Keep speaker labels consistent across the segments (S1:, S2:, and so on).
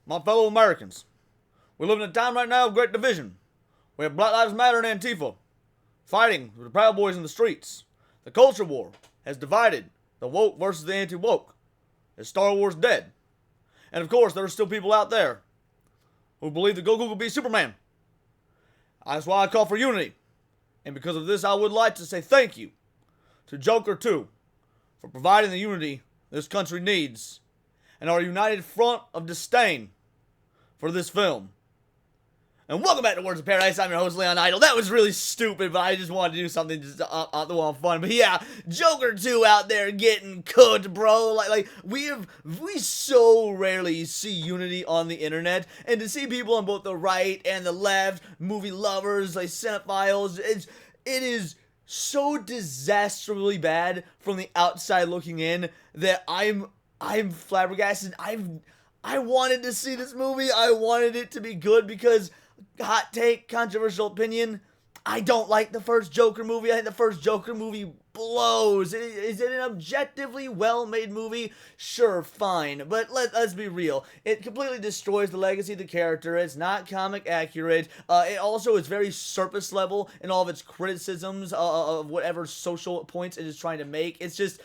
S1: My fellow Americans, we live in a time right now of great division. We have Black Lives Matter and Antifa fighting with the Proud Boys in the streets. The culture war has divided the woke versus the anti-woke. Is Star Wars dead? And of course, there are still people out there who believe that Goku could be Superman. That's why I call for unity. And because of this, I would like to say thank you to Joker 2 for providing the unity this country needs and our united front of disdain for this film. And welcome back to Words of Paradise. I'm your host, Leon Idol. That was really stupid, but I just wanted to do something just out the wall fun. But yeah, Joker 2 out there getting cooked, bro. Like we so rarely see unity on the internet, and to see people on both the right and the left, movie lovers, like cinephiles, it is so disastrously bad from the outside looking in that I'm flabbergasted. I wanted to see this movie. I wanted it to be good because, hot take, controversial opinion, I don't like the first Joker movie. I think the first Joker movie blows. Is it an objectively well-made movie? Sure, fine. But let's be real. It completely destroys the legacy of the character. It's not comic accurate. It also is very surface level in all of its criticisms of whatever social points it is trying to make. It's just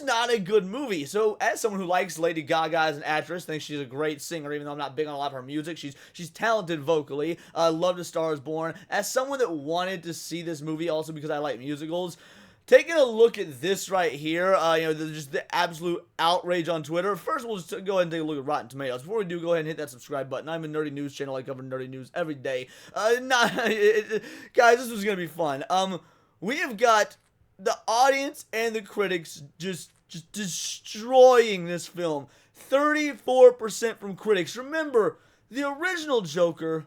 S1: not a good movie. So as someone who likes Lady Gaga as an actress, thinks she's a great singer, even though I'm not big on a lot of her music, she's talented vocally. Loved A Star Is Born. As someone that wanted to see this movie also because I like musicals, taking a look at this right here, just the absolute outrage on Twitter. First, we'll just go ahead and take a look at Rotten Tomatoes. Before we do, go ahead and hit that subscribe button. I'm a nerdy news channel. I cover nerdy news every day. Guys, this was gonna be fun. We have got the audience and the critics just destroying this film. 34% from critics. Remember, the original Joker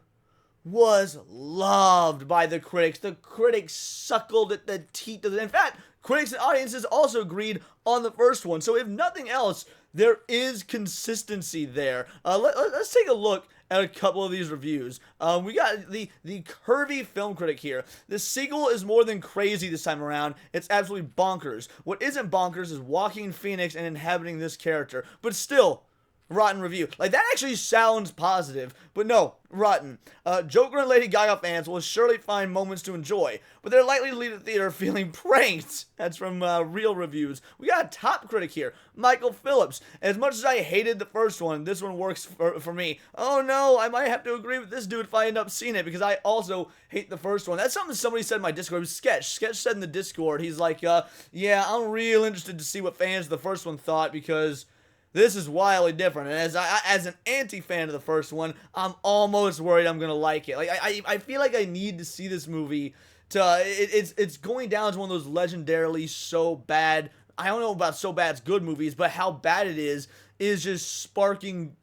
S1: was loved by the critics. The critics suckled at the teat of it. In fact, critics and audiences also agreed on the first one. So if nothing else, there is consistency there. Let's take a look at a couple of these reviews. We got the curvy film critic here. The sequel is more than crazy this time around. It's absolutely bonkers. What isn't bonkers is Joaquin Phoenix and inhabiting this character. But still, rotten review. Like, that actually sounds positive, but no, rotten. Joker and Lady Gaga fans will surely find moments to enjoy, but they're likely to leave the theater feeling pranked. That's from Real Reviews. We got a top critic here, Michael Phillips. As much as I hated the first one, this one works for me. Oh no, I might have to agree with this dude if I end up seeing it, because I also hate the first one. That's something somebody said in my Discord. It was Sketch. Sketch said in the Discord, he's like, yeah, I'm real interested to see what fans of the first one thought, because this is wildly different, and as an anti-fan of the first one, I'm almost worried I'm gonna like it. Like, I feel like I need to see this movie to. It's going down as one of those legendarily so bad. I don't know about so bad it's good movies, but how bad it is just sparking,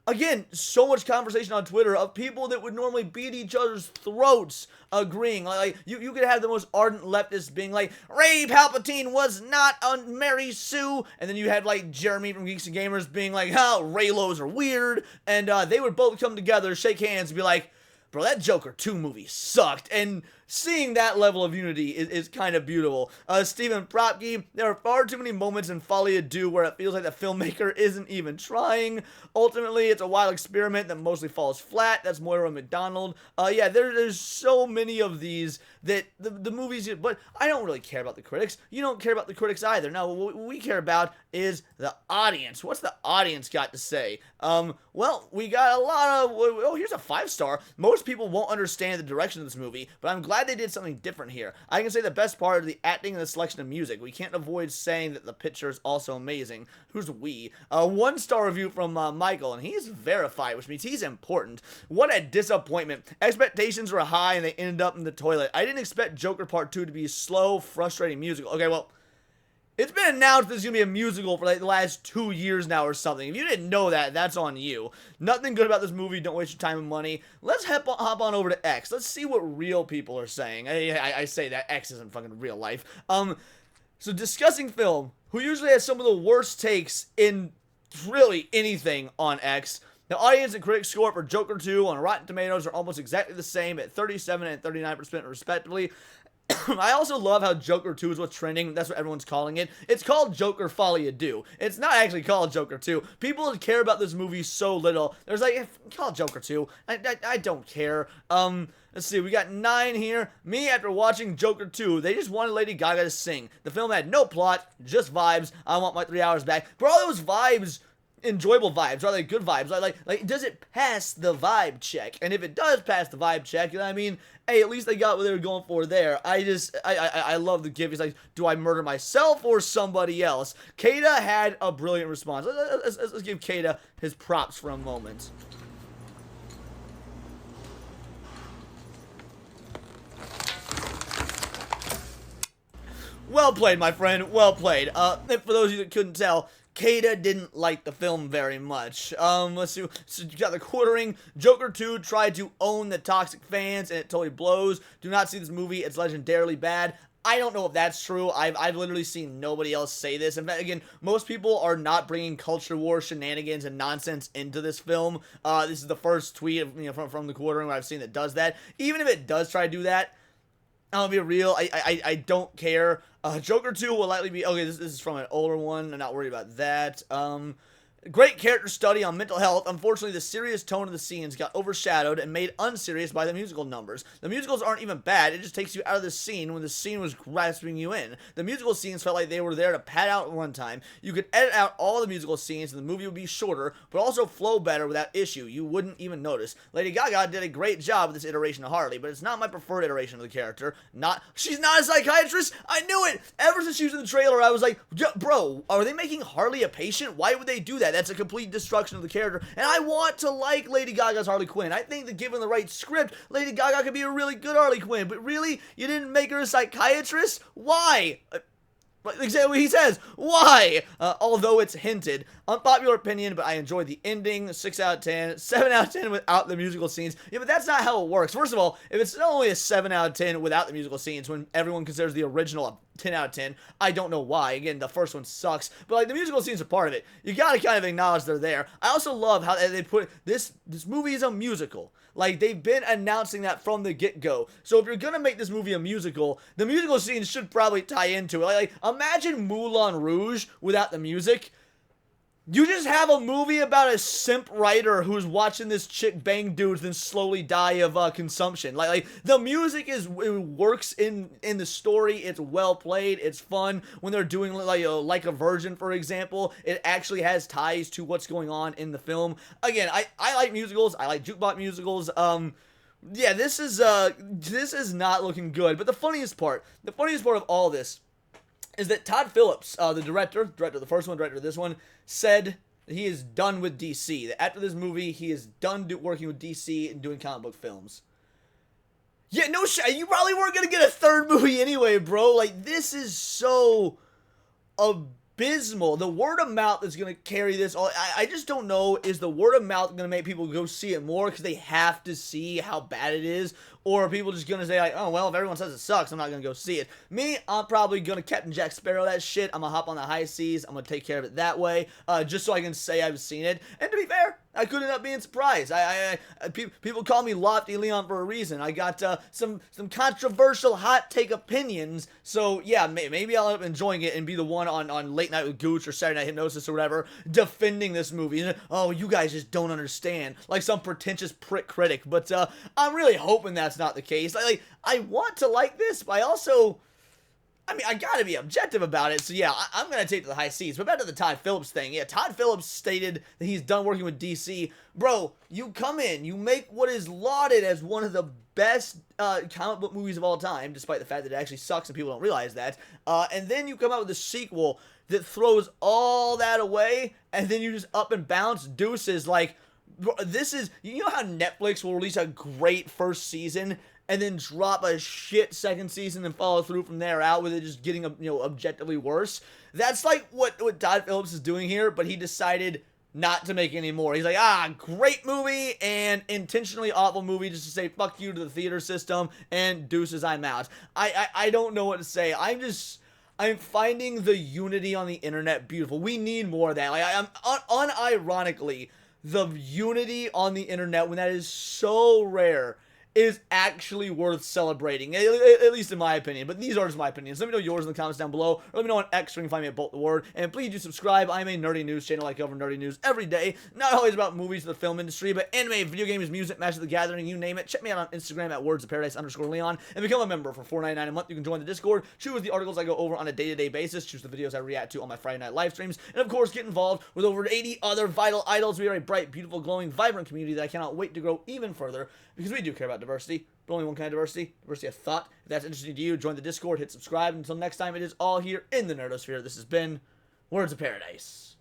S1: again, so much conversation on Twitter of people that would normally beat each other's throats agreeing. Like you could have the most ardent leftists being like, Ray Palpatine was not on Mary Sue, and then you had like Jeremy from Geeks and Gamers being like, Raylos are weird, and they would both come together, shake hands, and be like, bro, that Joker 2 movie sucked. And seeing that level of unity is kind of beautiful. Stephen Propke, there are far too many moments in Folie à Deux where it feels like the filmmaker isn't even trying. Ultimately, it's a wild experiment that mostly falls flat. That's Moira McDonald. Yeah, there's so many of these that the movies, but I don't really care about the critics. You don't care about the critics either. Now, what we care about is the audience. What's the audience got to say? Well, we got a lot of, here's a 5-star. Most people won't understand the direction of this movie, but I'm glad they did something different here. I can say the best part is the acting and the selection of music. We can't avoid saying that the picture is also amazing. Who's we? 1-star review from Michael, and he's verified, which means he's important. What a disappointment. Expectations were high, and they ended up in the toilet. I didn't expect Joker Part 2 to be a slow, frustrating musical. Okay, well, it's been announced this is going to be a musical for like the last 2 years now or something. If you didn't know that, that's on you. Nothing good about this movie. Don't waste your time and money. Let's hop on over to X. Let's see what real people are saying. I say that X isn't fucking real life. So discussing film, who usually has some of the worst takes in really anything on X. The audience and critics score for Joker 2 on Rotten Tomatoes are almost exactly the same at 37 and 39% respectively. I also love how Joker 2 is what's trending. That's what everyone's calling it. It's called Joker Folly Do. It's not actually called Joker 2. People care about this movie so little. There's like, call it Joker 2. I don't care. Let's see. We got 9 here. Me, after watching Joker 2, they just wanted Lady Gaga to sing. The film had no plot, just vibes. I want my 3 hours back. For all those vibes, enjoyable vibes, are they good vibes? Like, does it pass the vibe check? And if it does pass the vibe check, you know what I mean? Hey, at least they got what they were going for there. I love the gift. He's like, do I murder myself or somebody else? Kada had a brilliant response. Let's give Kada his props for a moment. Well played, my friend. Well played. And for those of you that couldn't tell, Kada didn't like the film very much. Let's see. So you got the quartering. Joker 2 tried to own the toxic fans, and it totally blows. Do not see this movie. It's legendarily bad. I don't know if that's true. I've literally seen nobody else say this. In fact, again, most people are not bringing culture war shenanigans and nonsense into this film. This is the first tweet from the quartering where I've seen that does that. Even if it does try to do that, I'll be real. I don't care. Joker 2 will likely be... Okay, this is from an older one. I'm not worried about that. Great character study on mental health. Unfortunately, the serious tone of the scenes got overshadowed and made unserious by the musical numbers. The musicals aren't even bad. It just takes you out of the scene when the scene was grasping you in. The musical scenes felt like they were there to pad out runtime. You could edit out all the musical scenes and the movie would be shorter, but also flow better without issue. You wouldn't even notice. Lady Gaga did a great job with this iteration of Harley, but it's not my preferred iteration of the character. She's not a psychiatrist? I knew it! Ever since she was in the trailer, I was like, bro, are they making Harley a patient? Why would they do that? That's a complete destruction of the character, and I want to like Lady Gaga's Harley Quinn. I think that given the right script, Lady Gaga could be a really good Harley Quinn, but really? You didn't make her a psychiatrist? Why? Exactly what he says. Why? Although it's hinted. Unpopular opinion, but I enjoyed the ending. 6 out of 10. 7 out of 10 without the musical scenes. Yeah, but that's not how it works. First of all, if it's not only a 7 out of 10 without the musical scenes, when everyone considers the original a 10 out of 10, I don't know why. Again, the first one sucks. But, like, the musical scenes are part of it. You gotta kind of acknowledge they're there. I also love how they put this movie is a musical. Like, they've been announcing that from the get-go. So if you're gonna make this movie a musical, the musical scenes should probably tie into it. Like imagine Moulin Rouge without the music. You just have a movie about a simp writer who's watching this chick bang dudes then slowly die of consumption. Like the music it works in the story. It's well played. It's fun when they're doing like a Virgin, for example. It actually has ties to what's going on in the film. Again, I like musicals. I like jukebox musicals. Yeah, this is not looking good. But the funniest part of all this is that Todd Phillips, the director of the first one, director of this one, said that he is done with DC. That after this movie, he is done working with DC and doing comic book films. Yeah, no shit. You probably weren't going to get a third movie anyway, bro. Like, this is so abysmal. The word of mouth is going to carry this. I just don't know. Is the word of mouth going to make people go see it more because they have to see how bad it is? Or are people just going to say, like, oh, well, if everyone says it sucks, I'm not going to go see it. Me, I'm probably going to Captain Jack Sparrow that shit. I'm going to hop on the high seas. I'm going to take care of it that way, just so I can say I've seen it. And to be fair, I could end up being surprised. People call me Lofty Leon for a reason. I got some controversial hot take opinions. So, yeah, maybe I'll end up enjoying it and be the one on Late Night with Gooch or Saturday Night Hypnosis or whatever defending this movie. Oh, you guys just don't understand. Like some pretentious prick critic. But I'm really hoping that's not the case. Like I want to like this, but I gotta be objective about it. So yeah, I'm gonna take to the high seas. But back to the Todd Phillips thing. Yeah, Todd Phillips stated that he's done working with DC. Bro, you come in, you make what is lauded as one of the best comic book movies of all time, despite the fact that it actually sucks and people don't realize that. And then you come out with a sequel that throws all that away, and then you just up and bounce deuces. Like, this is, you know how Netflix will release a great first season and then drop a shit second season and follow through from there out with it just getting, objectively worse? That's like what Todd Phillips is doing here, but he decided not to make any more. He's like, great movie and intentionally awful movie just to say fuck you to the theater system and deuces, I'm out. I don't know what to say. I'm finding the unity on the internet beautiful. We need more of that. Like, I'm unironically, the unity on the internet, when that is so rare, is actually worth celebrating, at least in my opinion. But these are just my opinions. Let me know yours in the comments down below, or let me know on X, where you can find me at Bolt the Word. And please do subscribe. I'm a nerdy news channel. I cover nerdy news every day. Not always about movies or the film industry, but anime, video games, music, Magic the Gathering, you name it. Check me out on Instagram at wordsofparadise_Leon and become a member for $4.99 a month. You can join the Discord, choose the articles I go over on a day-to-day basis, choose the videos I react to on my Friday night live streams, and of course get involved with over 80 other vital idols. We are a bright, beautiful, glowing, vibrant community that I cannot wait to grow even further, because we do care about diversity, but only one kind of diversity of thought. If that's interesting to you, join the Discord, hit subscribe. Until next time, it is all here in the Nerdosphere. This has been Words of Paradise.